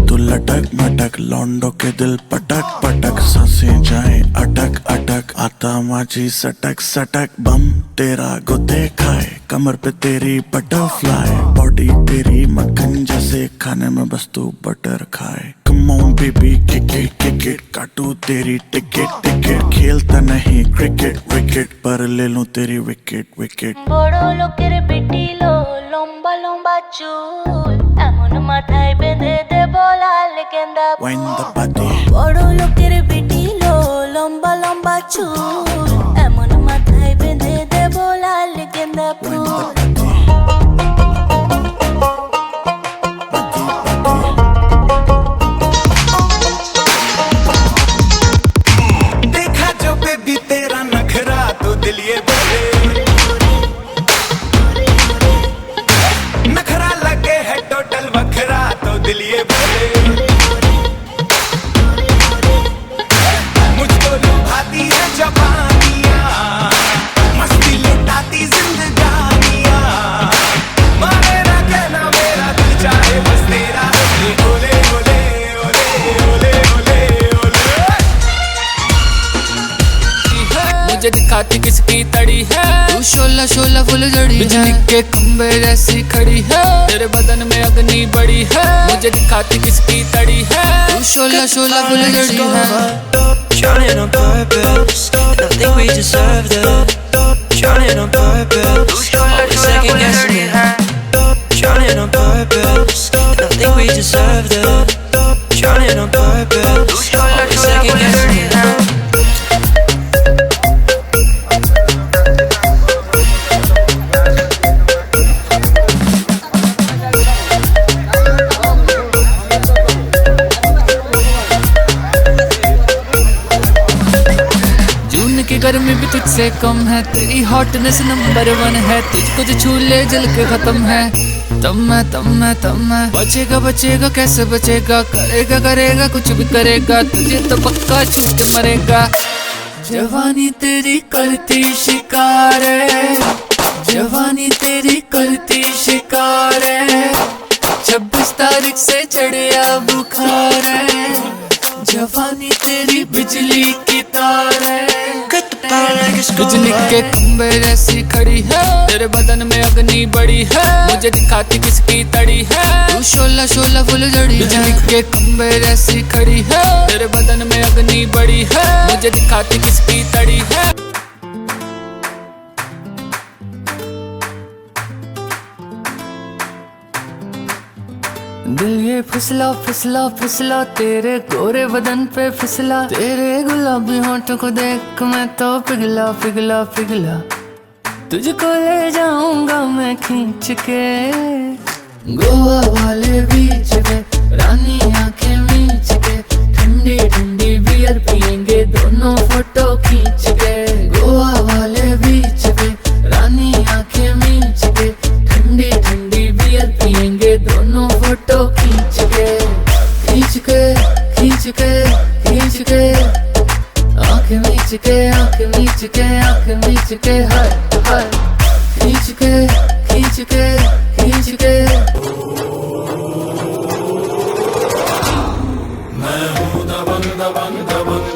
तू लटक मटक, लौंडो के दिल पटक पटक, सांसें जाए अटक अटक, आता माझी सटक सटक, बम तेरा गुदे खाए, कमर पे तेरी बटरफ्लाई, बॉडी तेरी मक्खन जैसे, खाने में बस तू बटर खाए। Come on baby kick it, काटू तेरी टिकट टिकट, खेलता नहीं क्रिकेट विकेट, पर ले लूं तेरी विकेट विकेट। বড় লোকের পিটিলো লম্বা লম্বা চুল, এমন মাথায় বেঁধে দেব লাল গেন্দা Wind the ফুল। body, বড় লোকের পিটিলো লম্বা লম্বা চুল, এমন মাথায় বেঁধে দেব লাল গেন্দা wind the ফুল। body, देखा जो बेबी तेरा नखरा तो दिल ये बोले, नखरा लगे है टोटल वखरा तो दिल ये बोले, मुझको लुभाती है जवानियाँ, मस्ती लुटाती जिंदगानियाँ, मारेरा कहना मेरा दिल चाहे बस तेरा, ओले ओले ओले ओले ओले ओले। मुझे दिखाती किसकी तड़ी है, तू शोला शोला फुलझड़ी है, बिजली के खंबे जैसी खड़ी है, तेरे बदन में अग्नि बड़ी है। मुझे दिखाती किसकी तड़ी है, तू शोला शोला फुलझड़ी है। Trying on purpose, and I think we deserve that. Trying on purpose, always second guessing it. Trying on purpose, and I think we deserve that. Trying on purpose, always second guessing it. जून की गर्मी भी तुझसे कम है, तेरी hotness number 1 है, तुझको जो छू ले जल के खत्म है। तब मैं बचेगा बचेगा कैसे बचेगा, करेगा करेगा कुछ भी करेगा, तुझे तो पक्का छूट मरेगा। जवानी तेरी करती शिकार है, जवानी तेरी करती शिकार है, 26 तारीख से चढ़िया बुखार है, जवानी तेरी बिजली की तार है, बिजली के खंबे जैसी खड़ी है, तेरे बदन में अग्नि बड़ी है। मुझे दिखाती किसकी तड़ी है, तू शोला शोला फुलझड़ी है, बिजली के खंबे जैसी खड़ी है, तेरे बदन में अग्नि बड़ी है। मुझे दिखाती किसकी तड़ी है। दिल ये फिसला फिसला फिसला, तेरे गोरे बदन पे फिसला, तेरे गुलाबी होंठों को देख मैं तो पिघला पिघला पिघला, तुझको ले जाऊंगा मैं खींच के गोवा वाले बीच पे, रानी आंखें मीच के, ठंडी ठंडी बियर पियेंगे दोनों फोटो खींच के, गोवा वाले बीच पे, रानी आंखें मीच के, ठंडी ठंडी बियर पियेंगे दोनों फोटो खींच के खींच के खींच के खींच के, आंख मीच के आंख मीच के आंख मीच के, हाय हाय खींच के खींच के खींच के। मैं हूँ दबंग दबंग दबंग